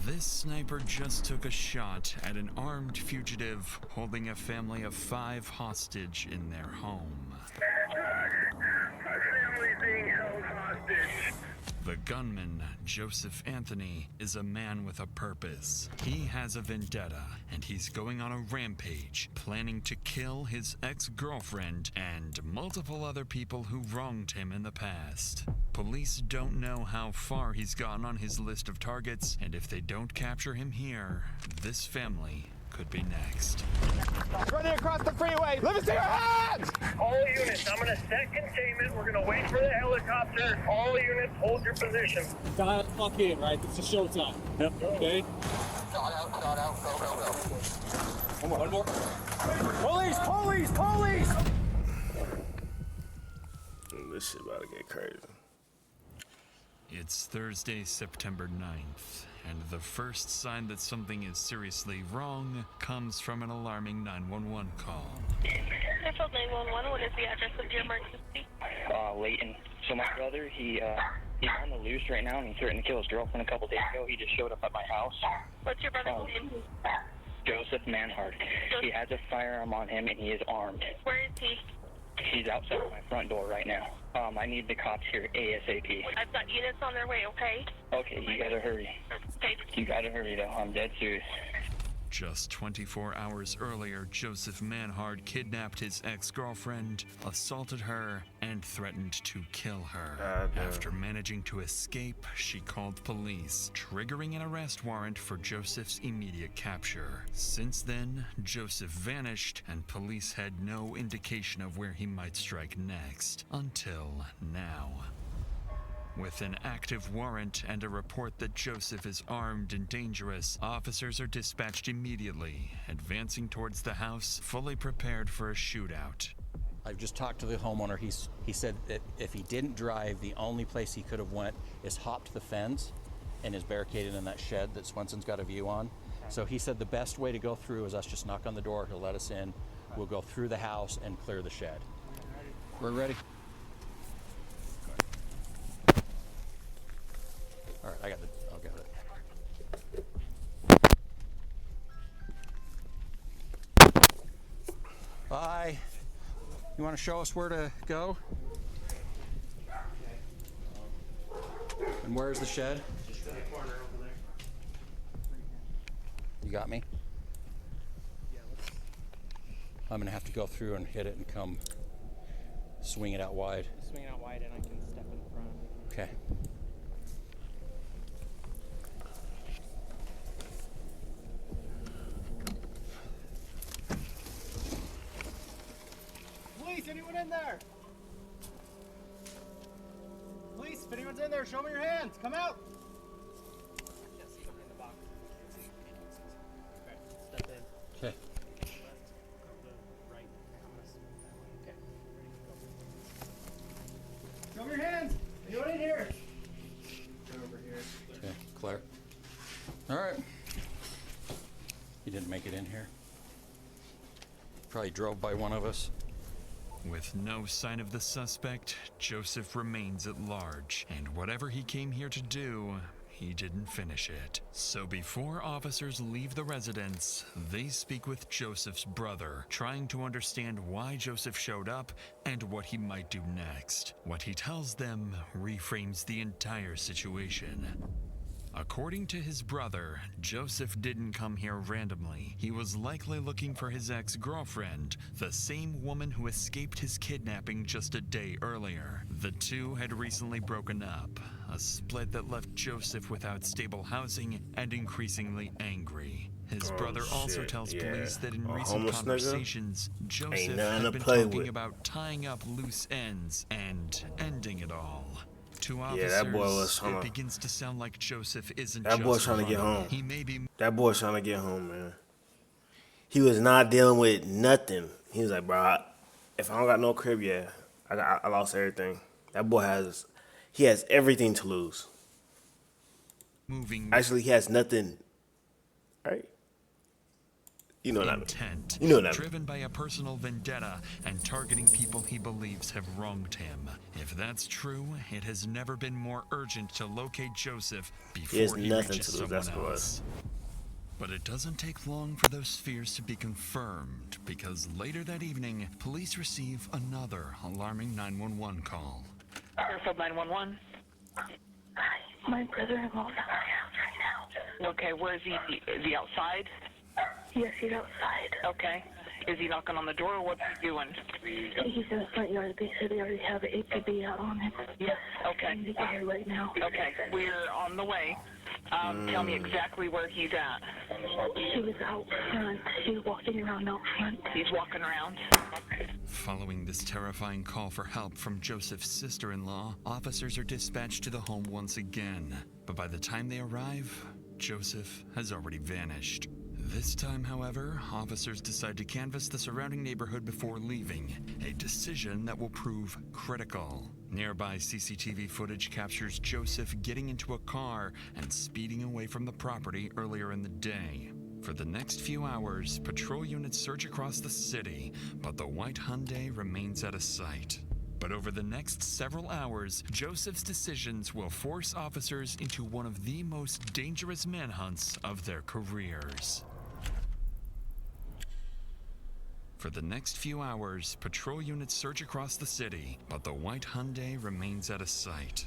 This sniper just took a shot at an armed fugitive holding a family of 5 hostage in their home. My family's being held hostage. The gunman, Joseph Anthony, is a man with a purpose. He has a vendetta, and he's going on a rampage, planning to kill his ex-girlfriend and multiple other people who wronged him in the past. Police don't know how far he's gotten on his list of targets, and if they don't capture him here, this family could be next. Running across the freeway! Let me see your hands! All units, I'm gonna set containment. We're gonna wait for the helicopter. All units, hold your position. Dial the fuck in, right? It's a showtime. Yep. Okay. Start out, go. One more. Police! This shit about to get crazy. It's Thursday, September 9th, and the first sign that something is seriously wrong comes from an alarming 911 call. Sheffield 911, what is the address of your emergency? Leighton. So my brother, he's on the loose right now, and he threatened to kill his girlfriend a couple days ago. He just showed up at my house. What's your brother's name? Joseph Manhard. He has a firearm on him, and he is armed. Where is he? He's outside my front door right now. I need the cops here ASAP. I've got units on their way, okay? Okay, you gotta hurry. Okay. You gotta hurry, though. I'm dead serious. Just 24 hours earlier, Joseph Manhard kidnapped his ex-girlfriend, assaulted her, and threatened to kill her. After managing to escape, she called police, triggering an arrest warrant for Joseph's immediate capture. Since then, Joseph vanished, and police had no indication of where he might strike next, until now. With an active warrant and a report that Joseph is armed and dangerous, officers are dispatched immediately, advancing towards the house, fully prepared for a shootout. I've just talked to the homeowner. He said that if he didn't drive, the only place he could have went is hopped the fence and is barricaded in that shed that Swenson's got a view on. So he said the best way to go through is us just knock on the door, he'll let us in, we'll go through the house and clear the shed. We're ready. All right, I'll get it. Bye. You want to show us where to go? And where's the shed? Just in the corner over there. You got me? Yeah, let's... I'm gonna have to go through and hit it and come swing it out wide. Swing it out wide and I can step in front. Okay. Police, anyone in there? Police, if anyone's in there, show me your hands. Come out. Jesse, in the box. Okay, step in. Okay. Left, go to the right. I'm gonna swing that way. Okay. Show me your hands. Anyone in here? Go over here. Okay, Claire. All right. You didn't make it in here. Probably drove by one of us. With no sign of the suspect, Joseph remains at large, and whatever he came here to do, he didn't finish it. So before officers leave the residence, they speak with Joseph's brother, trying to understand why Joseph showed up and what he might do next. What he tells them reframes the entire situation. According to his brother, Joseph didn't come here randomly. He was likely looking for his ex-girlfriend, the same woman who escaped his kidnapping just a day earlier. The two had recently broken up, a split that left Joseph without stable housing and increasingly angry. His brother also tells police that in recent conversations, Joseph had been talking about tying up loose ends and ending it all. To officers, that boy was it begins to sound like Joseph isn't that boy's trying to get home. He may be... That boy's trying to get home, man. He was not dealing with nothing. He was like, bro, if I don't got no crib yet, I lost everything. That boy has everything to lose. Moving. Actually, he has nothing. Right? You know what I mean. Intent, You know what I mean. driven by a personal vendetta and targeting people he believes have wronged him. If that's true, it has never been more urgent to locate Joseph He has before he nothing reaches to lose, someone that's what it else. But it doesn't take long for those fears to be confirmed, because later that evening, police receive another alarming 911 call. Fairfield 911. My brother-in-law's at my house right now. Okay, where is he? Is he outside? Yes, he's outside. Okay. Is he knocking on the door or what's he doing? He's in the front yard. They said they already have an APB out on him. Yes. Okay. I need to get here right now. Okay, we're on the way. Tell me exactly where he's at. He was out front. He was walking around out front. He's walking around. Following this terrifying call for help from Joseph's sister-in-law, officers are dispatched to the home once again. But by the time they arrive, Joseph has already vanished. This time, however, officers decide to canvass the surrounding neighborhood before leaving, a decision that will prove critical. Nearby CCTV footage captures Joseph getting into a car and speeding away from the property earlier in the day. For the next few hours, patrol units search across the city, but the white Hyundai remains out of sight. But over the next several hours, Joseph's decisions will force officers into one of the most dangerous manhunts of their careers. For the next few hours, patrol units search across the city, but the white Hyundai remains out of sight.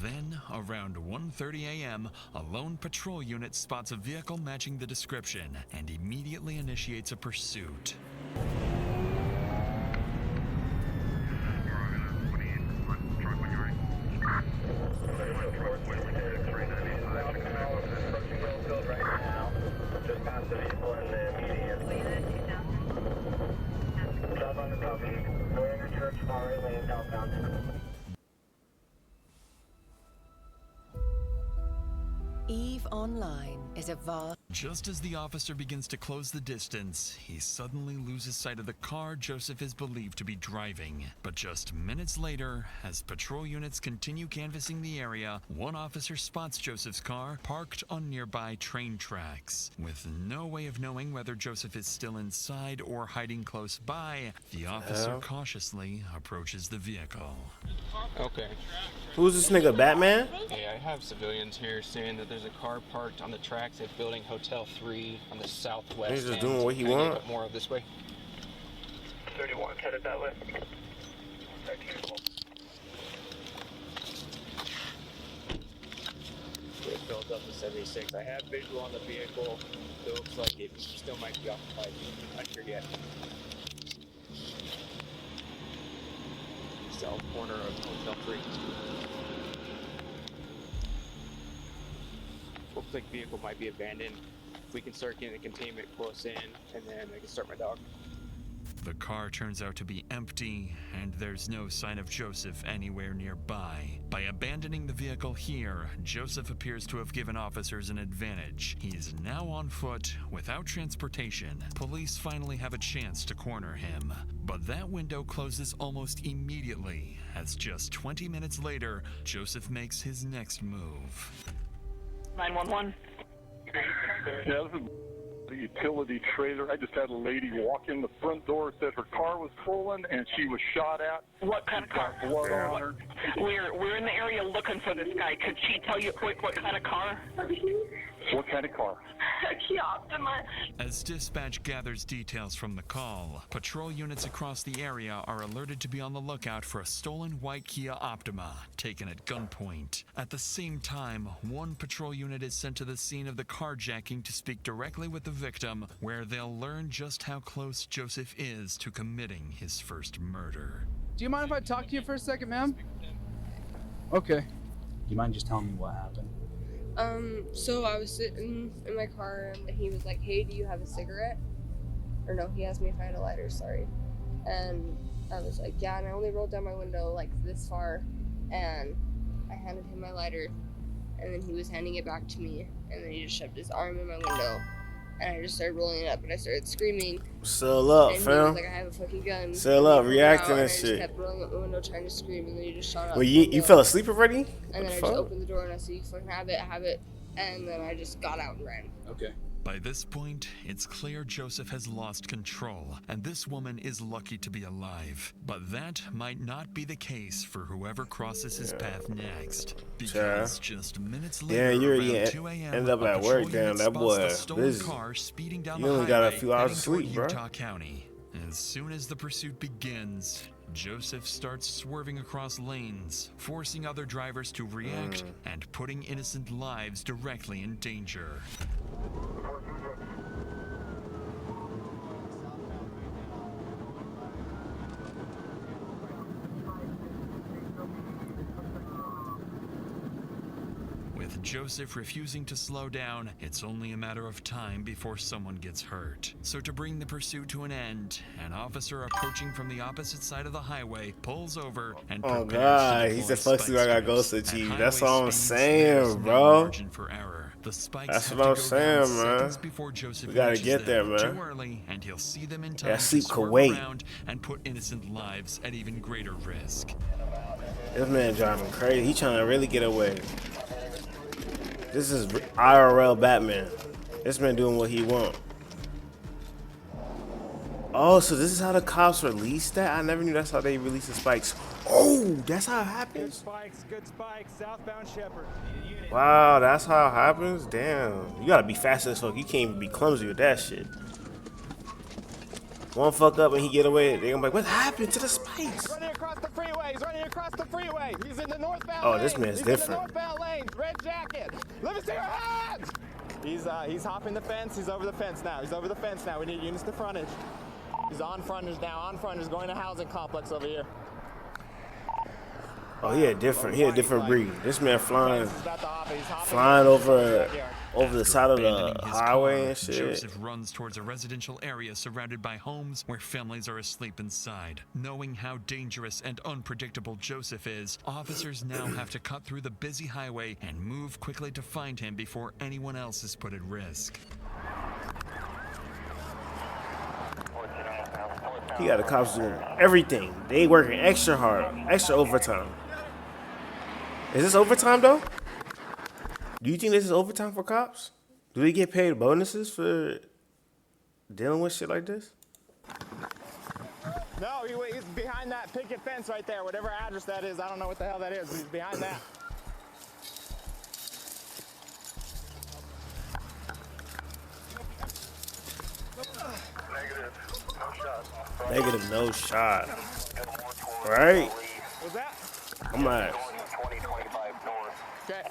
Then, around 1:30 a.m., a lone patrol unit spots a vehicle matching the description and immediately initiates a pursuit. EVE Online is a vast... Just as the officer begins to close the distance, he suddenly loses sight of the car Joseph is believed to be driving. But just minutes later, as patrol units continue canvassing the area, one officer spots Joseph's car parked on nearby train tracks. With no way of knowing whether Joseph is still inside or hiding close by, the officer cautiously approaches the vehicle. Okay. Who's this nigga, Batman? Yeah, I have civilians here saying that there's a car parked on the tracks at Building Hotel 3 on the southwest. He's just end. doing what he Can I get a want. bit more of this way. 31 headed that way. It filled up to 76. I have visual on the vehicle. It looks like it still might be occupied. Not sure yet. South corner of Hotel 3. Looks like vehicle might be abandoned. If we can start getting the containment close in, and then I can start my dog. The car turns out to be empty, and there's no sign of Joseph anywhere nearby. By abandoning the vehicle here, Joseph appears to have given officers an advantage. He's now on foot, without transportation. Police finally have a chance to corner him. But that window closes almost immediately, as just 20 minutes later, Joseph makes his next move. 911. Yeah, this is the utility trailer. I just had a lady walk in the front door, said her car was stolen and she was shot at. What kind of car? Blood on her. We're in the area looking for this guy. Could she tell you quick what kind of car? What kind of car? As dispatch gathers details from the call, patrol units across the area are alerted to be on the lookout for a stolen white Kia Optima, taken at gunpoint. At the same time, one patrol unit is sent to the scene of the carjacking to speak directly with the victim, where they'll learn just how close Joseph is to committing his first murder. Do you mind if I talk to you for a second, ma'am? Okay. Do you mind just telling me what happened? So I was sitting in my car and he was like, hey, do you have a cigarette? Or no, he asked me if I had a lighter, sorry. And I was like, yeah, and I only rolled down my window like this far, and I handed him my lighter, and then he was handing it back to me, and then he just shoved his arm in my window, and I just started rolling it up, and I started screaming. Sell up, and he fam. was like, I have a fucking gun. Sell up, react to and that I just shit. kept rolling up my window trying to scream, and then he just shot up. Well, you fell asleep already? And then I just opened the door and I said, you fucking have it. And then I just got out and ran. Okay. By this point, it's clear Joseph has lost control, and this woman is lucky to be alive. But that might not be the case for whoever crosses his path next. Because just minutes later, you already around 2 a.m., end up a at work. patrol Damn, unit that spots boy the stolen busy. car speeding down You the only highway, got a few hours heading of toward sleep, bro. Utah County. As soon as the pursuit begins, Joseph starts swerving across lanes, forcing other drivers to react and putting innocent lives directly in danger. With Joseph refusing to slow down, it's only a matter of time before someone gets hurt. So to bring the pursuit to an end, an officer approaching from the opposite side of the highway pulls over and Oh prepares God, to he deploy said, "Fuck you, I got spike ghost strips." to At you." That's highway all I'm speeds, saying, there's no bro. margin for error. The spikes That's have what to I'm go saying, down man. seconds before Joseph We gotta reaches get there, them. man. Too early, and he'll see them in Yeah, time to sleep swerve Kuwait. around and put innocent lives at even greater risk. This man driving crazy. He trying to really get away. This is IRL Batman. This man doing what he want. Oh, so this is how the cops released that? I never knew that's how they released the spikes. Oh, that's how it happens? Good spikes, southbound Shepherd. Wow, that's how it happens? Damn. You gotta be fast as fuck. You can't even be clumsy with that shit. One fuck up and he get away. They gonna be like, what happened to the spikes? Running across the freeway. He's running across the freeway. He's in the northbound Oh, lane. this man's He's different. in the northbound lane. Red jacket. Let me see your hands. He's hopping the fence. He's over the fence now. He's over the fence now. We need units to frontage. He's on frontage now. On frontage, going to housing complex over here. Oh, he a different breed. This man flying over the side of the highway and shit. Joseph runs towards a residential area surrounded by homes where families are asleep inside. Knowing how dangerous and unpredictable Joseph is, officers now have to cut through the busy highway and move quickly to find him before anyone else is put at risk. He got the cops doing everything. They working extra hard, extra overtime. Is this overtime though? Do you think this is overtime for cops? Do they get paid bonuses for dealing with shit like this? No, he's behind that picket fence right there. Whatever address that is, I don't know what the hell that is, but he's behind that. Negative, no shot. Right? What's that? I'm like, Okay.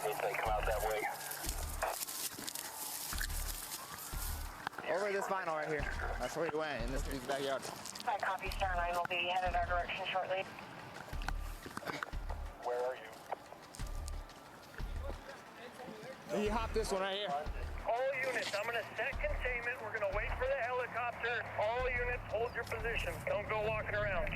Over this vinyl right here. That's where he went, in this dude's backyard. I copy, Star 9 will be headed our direction shortly. Where are you? He hopped this one right here. All units, I'm gonna set containment. We're gonna wait for the helicopter. All units, hold your positions. Don't go walking around.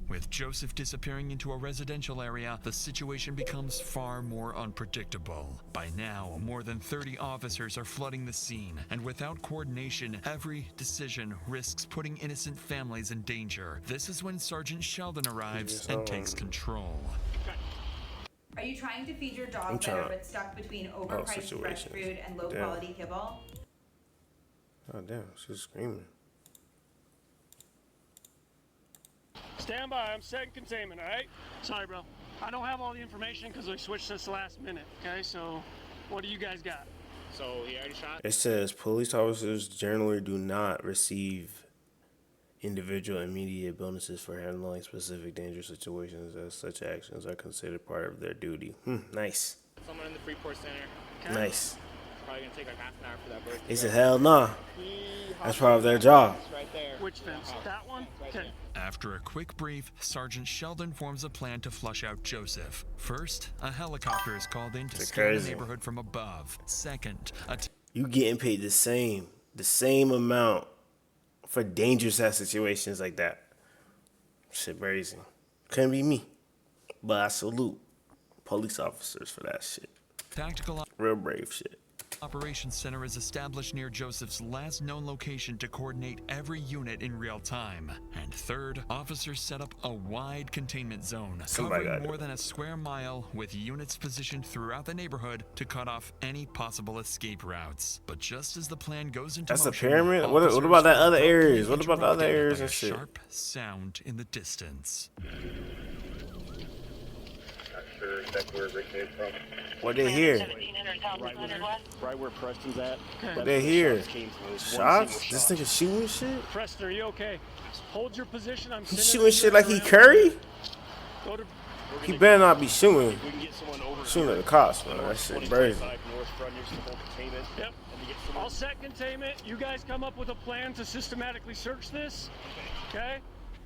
With Joseph disappearing into a residential area, the situation becomes far more unpredictable. By now, more than 30 officers are flooding the scene, and without coordination, every decision risks putting innocent families in danger. This is when Sergeant Sheldon arrives and takes control. Are you trying to feed your dog better but stuck between overpriced fresh food and low-quality kibble? Oh, damn, she's screaming. Stand by, I'm setting containment, alright? Sorry, bro. I don't have all the information because we switched this last minute, okay? So, what do you guys got? So, he already shot? It says police officers generally do not receive individual immediate bonuses for handling specific dangerous situations, as such actions are considered part of their duty. Nice. Someone in the Freeport Center. Okay. Nice. Probably gonna take like half an hour for that birthday. He said, hell nah. That's part of their job. Right there. Which fence? That one? Okay. After a quick brief, Sergeant Sheldon forms a plan to flush out Joseph. First, a helicopter is called in to scan the neighborhood from above. Second, you getting paid the same amount for dangerous ass situations like that. Shit crazy. Couldn't be me. But I salute police officers for that shit. Tactical real brave shit. Operations Center is established near Joseph's last known location to coordinate every unit in real time. And third, officers set up a wide containment zone covering more than a square mile with units positioned throughout the neighborhood to cut off any possible escape routes. But just as the plan goes into That's motion, a pyramid? What about that other areas? What about the other areas and shit? Sharp sound in the distance. Sure exactly where Rick is from. What they hear? Right where Preston's at. What they hear? Shots? This nigga shooting shit? Preston, are you okay? Hold your position. I'm He shooting shit like he Curry? He better not be shooting. Shooting at the cops, man. That shit crazy. Yep. I'll set containment. You guys come up with a plan to systematically search this. Okay?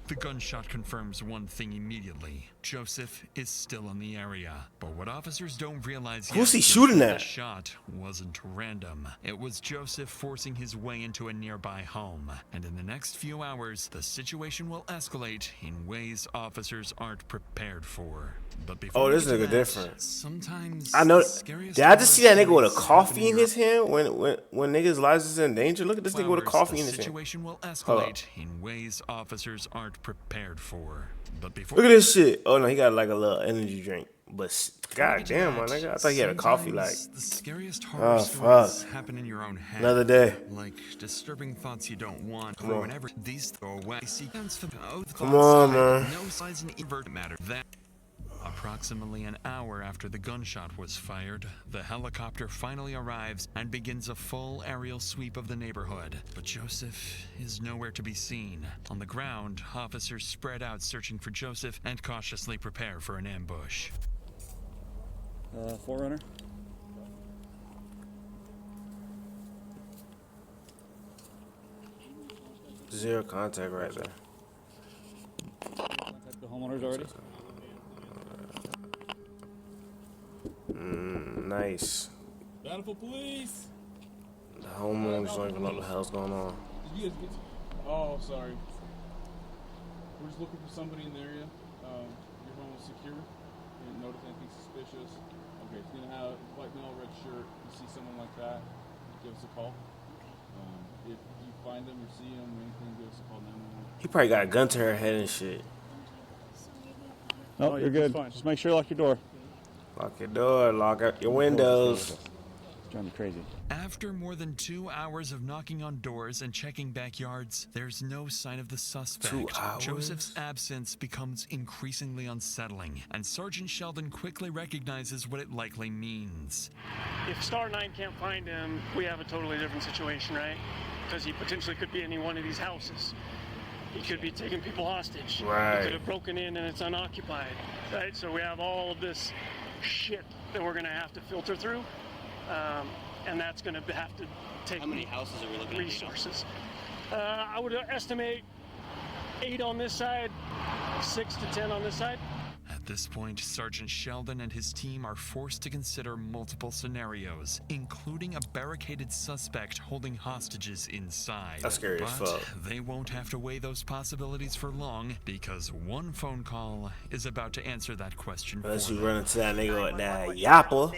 The gunshot confirms one thing immediately. Joseph is still in the area. But what officers don't realize Who's he yet is shooting that at? the shot wasn't random. It was Joseph forcing his way into a nearby home. And in the next few hours, the situation will escalate in ways officers aren't prepared for. But before Oh, this we get to nigga that, different. Sometimes I know. the scariest Did I just see that nigga with a stories coffee happen in his hand when niggas' lives is in danger? Look at this nigga with a coffee in his The hand. situation will Hold up. escalate in ways officers aren't prepared for. But before Look at this shit. Oh no, he got like a little energy drink. But god damn, my nigga, I thought he had a coffee like. the scariest horror Oh stories fuck. happen in your own head. Another day. Like disturbing thoughts you don't want. Come on. Whenever these throw away sequence for Come on, man. No size and invert matter. That approximately an hour after the gunshot was fired, the helicopter finally arrives and begins a full aerial sweep of the neighborhood. But Joseph is nowhere to be seen. On the ground, officers spread out searching for Joseph and cautiously prepare for an ambush. Forerunner. Zero contact right there. Contact the homeowners already. Nice. Bountiful police. The homeowners don't even know what the hell's going on. Did you guys get oh, sorry. We're just looking for somebody in the area. Your home is secure. You didn't notice anything suspicious. Okay, it's gonna have white male, red shirt. You see someone like that, give us a call. If you find them or see them or anything, give us a call 911. He probably got a gun to her head and shit. No, you're good. Just make sure you lock your door. Lock your door, lock out your windows. It's driving me crazy. After more than 2 hours of knocking on doors and checking backyards, there's no sign of the suspect. 2 hours? Joseph's absence becomes increasingly unsettling, and Sergeant Sheldon quickly recognizes what it likely means. If Star 9 can't find him, we have a totally different situation, right? Because he potentially could be in any one of these houses. He could be taking people hostage. Right. He could have broken in and it's unoccupied, right? So we have all of this shit that we're going to have to filter through, and that's going to have to take How many houses are we looking at? resources. I would estimate 8 on this side, 6 to 10 on this side. At this point, Sergeant Sheldon and his team are forced to consider multiple scenarios, including a barricaded suspect holding hostages inside. That's scary as But fuck. they won't have to weigh those possibilities for long, because one phone call is about to answer that question Unless for you them. run into that nigga with that yappa.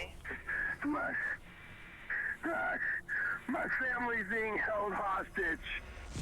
My family's being held hostage.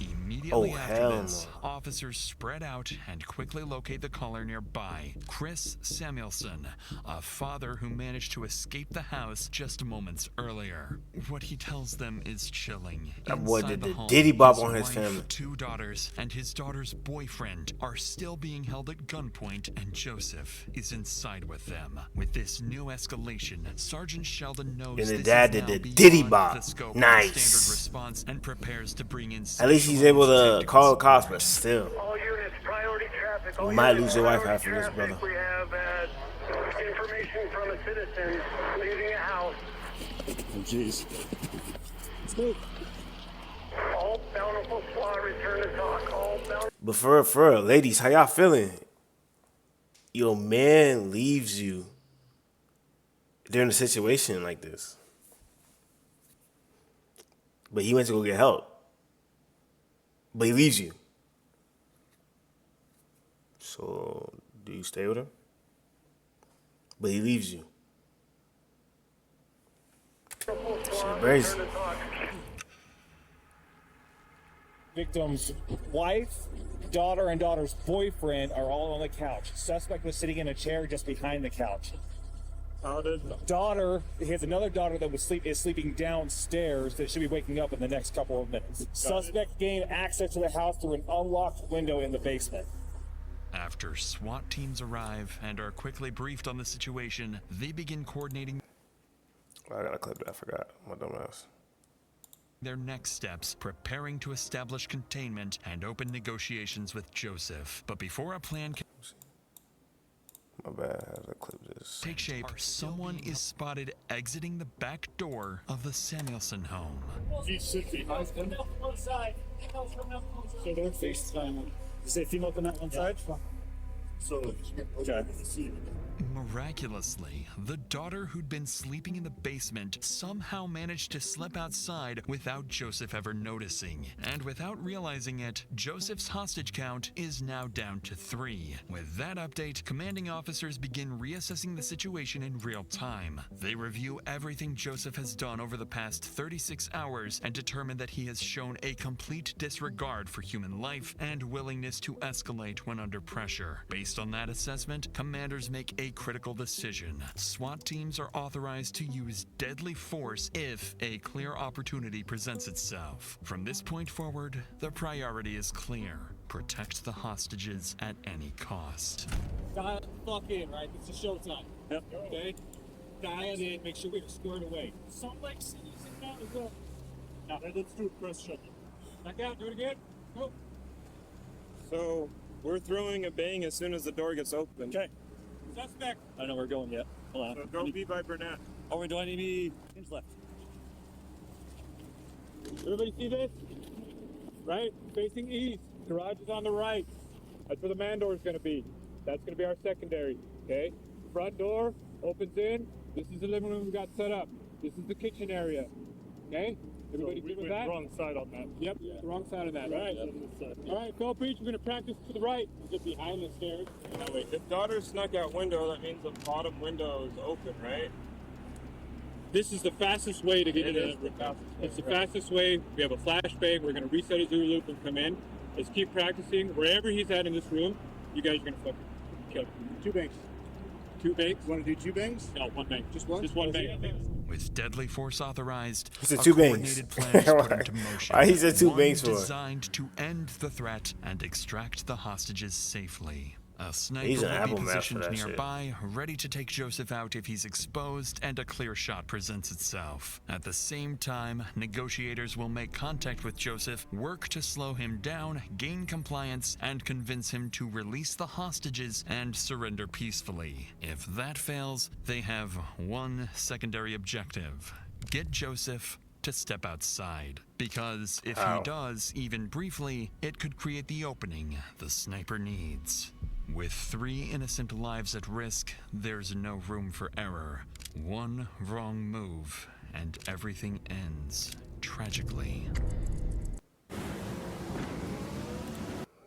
Immediately Oh, after hell this, no. officers spread out and quickly locate the caller nearby, Chris Samuelson, a father who managed to escape the house just moments earlier. What he tells them is chilling. That boy Inside did the home, diddy bop his on his wife, family. 2 daughters, and his daughter's boyfriend are still being held at gunpoint, and Joseph is inside with them. With this new escalation, Sergeant Sheldon knows And the this dad is did now the beyond diddy bop. the scope of the Nice. standard response and prepares to bring in At least he's able to call the cops, but still. All units, priority traffic. You All might units, lose your wife priority after this, traffic. brother. We have information from a citizen leaving a house. Oh, jeez. Let's go. All bountiful SWAT return to talk. All bountiful. But for real, ladies, how y'all feeling? Your man leaves you during a situation like this. But he went to go get help. But he leaves you. So, do you stay with him? But he leaves you. Brace. Victim's wife, daughter, and daughter's boyfriend are all on the couch. Suspect was sitting in a chair just behind the couch. Daughter, he has another daughter that is sleeping downstairs that should be waking up in the next couple of minutes. Suspect gained access to the house through an unlocked window in the basement. After SWAT teams arrive and are quickly briefed on the situation, they begin coordinating I got a clip that I forgot. My dumbass. their next steps, preparing to establish containment and open negotiations with Joseph. But before a plan can My bad. I have to clip this. take shape, someone is spotted exiting the back door of the Samuelson home. He should be. One side. So they're FaceTime. You say female on that one side? So, okay. Miraculously, the daughter who'd been sleeping in the basement somehow managed to slip outside without Joseph ever noticing. And without realizing it, Joseph's hostage count is now down to 3. With that update, commanding officers begin reassessing the situation in real time. They review everything Joseph has done over the past 36 hours and determine that he has shown a complete disregard for human life and willingness to escalate when under pressure. Based on that assessment, commanders make a critical decision. SWAT teams are authorized to use deadly force if a clear opportunity presents itself. From this point forward, the priority is clear. Protect the hostages at any cost. Dial the fuck in, right? It's a showtime. Yep. Okay? Dial it in, make sure we're squared away. Some like cities and that as well. Now, let's do a press shuttle. Back out, do it again. Go. So, we're throwing a bang as soon as the door gets open. Okay. Suspect. I don't know where we're going yet. Hold on. So don't be by Burnett. Oh, do I need me? Hands left. Everybody see this? Right? Facing east. Garage is on the right. That's where the man door is going to be. That's going to be our secondary. Okay? Front door opens in. This is the living room we got set up. This is the kitchen area. Okay? Everybody good with that? Wrong side on that. Yep, yeah. The wrong side on that. All right. All right, Phil Breach, we're going to practice to the right. Get behind the stairs. No, wait. If daughter snuck out window, that means the bottom window is open, right? This is the fastest way to get in. It's the fastest way. We have a flashbang. We're going to reset his OOR loop and come in. Let's keep practicing. Wherever he's at in this room, you guys are going to fucking kill him. 2 bangs. 2 bangs? Want to do 2 bangs? No, 1 bang. Just one? Just 1 bang. With deadly force authorized, He said a 2 bangs. coordinated plan is put into motion. Why he said 2 one bangs for? designed to end the threat and extract the hostages safely. A sniper He's an will Apple be Maps for positioned that shit. nearby, ready to take Joseph out if he's exposed and a clear shot presents itself. At the same time, negotiators will make contact with Joseph, work to slow him down, gain compliance, and convince him to release the hostages and surrender peacefully. If that fails, they have one secondary objective: get Joseph to step outside. Because if he does, even briefly, it could create the opening the sniper needs. With 3 innocent lives at risk, there's no room for error. One wrong move, and everything ends tragically.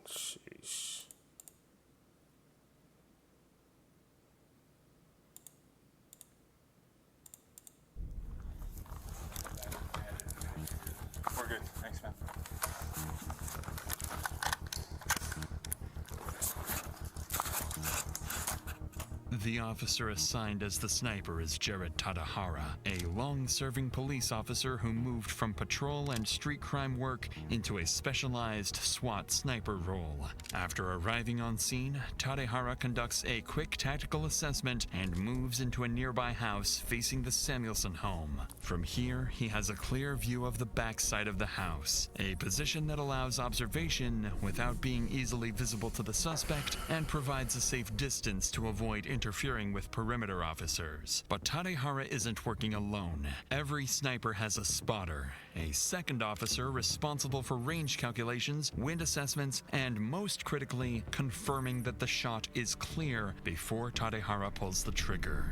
Sheesh. We're good. Thanks, man. The officer assigned as the sniper is Jared Tadahara, a long-serving police officer who moved from patrol and street crime work into a specialized SWAT sniper role. After arriving on scene, Tadahara conducts a quick tactical assessment and moves into a nearby house facing the Samuelson home. From here, he has a clear view of the backside of the house, a position that allows observation without being easily visible to the suspect and provides a safe distance to avoid interfering with perimeter officers. But Tadahara isn't working alone. Every sniper has a spotter, a second officer responsible for range calculations, wind assessments, and most critically, confirming that the shot is clear before Tadahara pulls the trigger.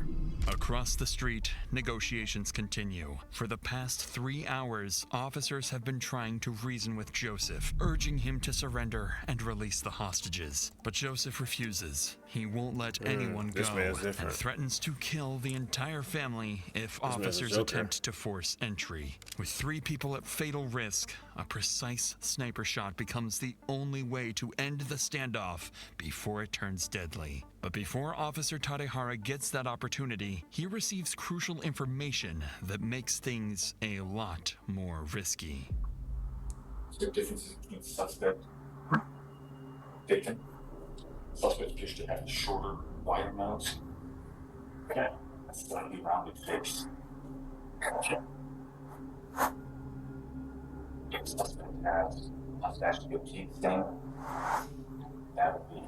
Across the street, negotiations continue. For the past 3 hours, officers have been trying to reason with Joseph, urging him to surrender and release the hostages. But Joseph refuses. He won't let anyone go go man's and different. threatens to kill the entire family if man's a officers joker. attempt to force entry. With 3 people at fatal risk, a precise sniper shot becomes the only way to end the standoff before it turns deadly. But before Officer Tadehara gets that opportunity, he receives crucial information that makes things a lot more risky. The differences between suspect taken. Suspect appears to have shorter, wider mouths. Okay, a slightly rounded face. If suspect has a mustache guillotine stain, that would be.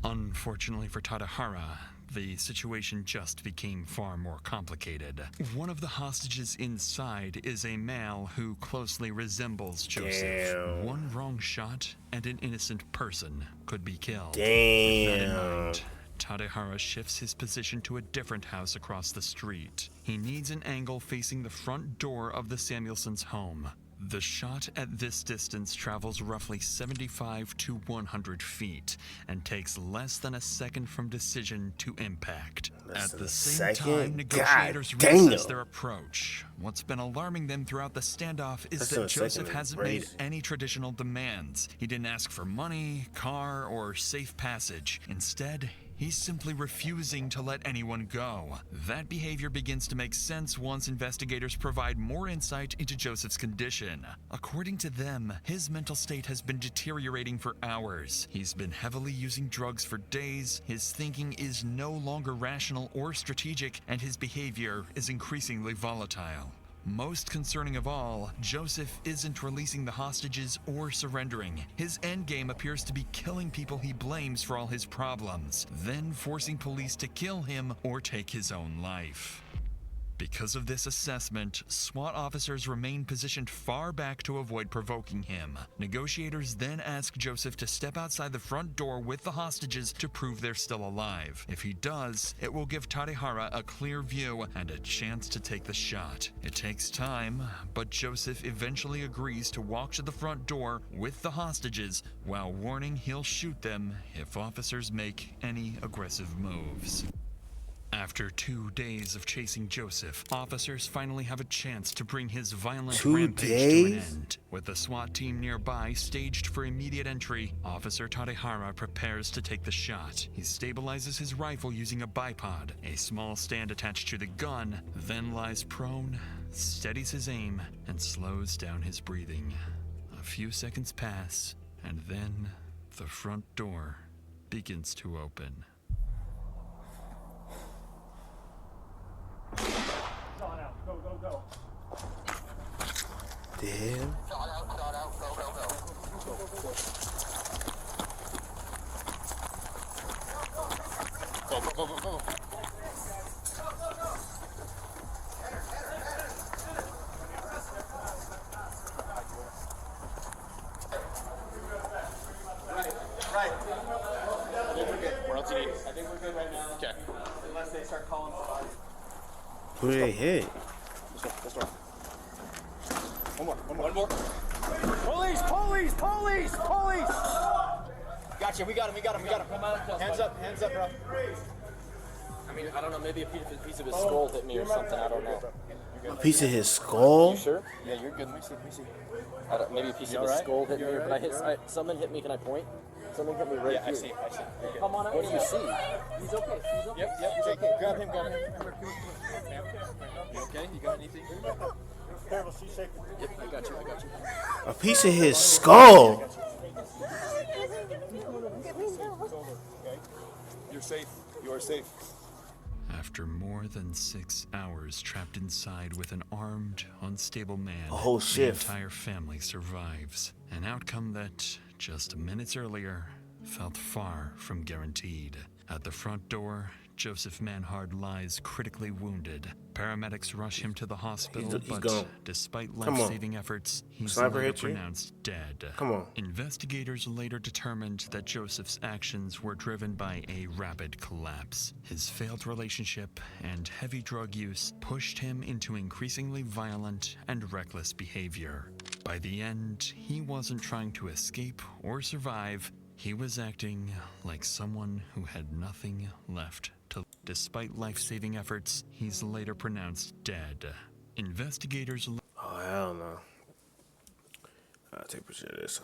Unfortunately for Tadehara, the situation just became far more complicated. One of the hostages inside is a male who closely resembles Joseph. Damn. One wrong shot and an innocent person could be killed. Damn. With that in mind, Tadehara shifts his position to a different house across the street. He needs an angle facing the front door of the Samuelsons' home. The shot at this distance travels roughly 75 to 100 feet and takes less than a second from decision to impact. At the same time, negotiators reassess their approach. What's been alarming them throughout the standoff is that Joseph hasn't made any traditional demands. He didn't ask for money, car, or safe passage. Instead, he's simply refusing to let anyone go. That behavior begins to make sense once investigators provide more insight into Joseph's condition. According to them, his mental state has been deteriorating for hours. He's been heavily using drugs for days, his thinking is no longer rational or strategic, and his behavior is increasingly volatile. Most concerning of all, Joseph isn't releasing the hostages or surrendering. His endgame appears to be killing people he blames for all his problems, then forcing police to kill him or take his own life. Because of this assessment, SWAT officers remain positioned far back to avoid provoking him. Negotiators then ask Joseph to step outside the front door with the hostages to prove they're still alive. If he does, it will give Tadehara a clear view and a chance to take the shot. It takes time, but Joseph eventually agrees to walk to the front door with the hostages while warning he'll shoot them if officers make any aggressive moves. After 2 days of chasing Joseph, officers finally have a chance to bring his violent rampage to an end. With the SWAT team nearby staged for immediate entry, Officer Tadehara prepares to take the shot. He stabilizes his rifle using a bipod, a small stand attached to the gun, then lies prone, steadies his aim, and slows down his breathing. A few seconds pass, and then the front door begins to open. Go, go, go. Damn. Go, go, go, go, go. Right. I think we're good. Where else you need? I think we're good right now. Okay. Unless they start calling somebody. Who did they hit? This one. One more. Police! Police! Police! Police! Gotcha, we got him. Hands up, bro. I mean, I don't know, maybe a piece of his skull hit me or something, I don't know. A piece of his skull? You sure? Yeah, you're good. Let me see. Maybe a piece of his skull hit me, but someone hit me, can I point? Someone hit me right here. I see. Come on out. What do you see? He's okay. Yep, he's okay. Grab him. You okay? You got anything? Careful, she's shaking. Yep, I got you. A piece of his skull? You're safe. You are safe. After more than 6 hours trapped inside with an armed, unstable man, a whole the shift. entire family survives. An outcome that, just minutes earlier, felt far from guaranteed. At the front door, Joseph Manhard lies critically wounded. Paramedics rush him to the hospital, He's but gone. despite Come on. life-saving efforts, he's Sniper later hit you? pronounced dead. Come on. Investigators later determined that Joseph's actions were driven by a rapid collapse. His failed relationship and heavy drug use pushed him into increasingly violent and reckless behavior. By the end, he wasn't trying to escape or survive, He was acting like someone who had nothing left to. Despite life-saving efforts, he's later pronounced dead. Investigators. Oh hell no! I'll take a picture of this.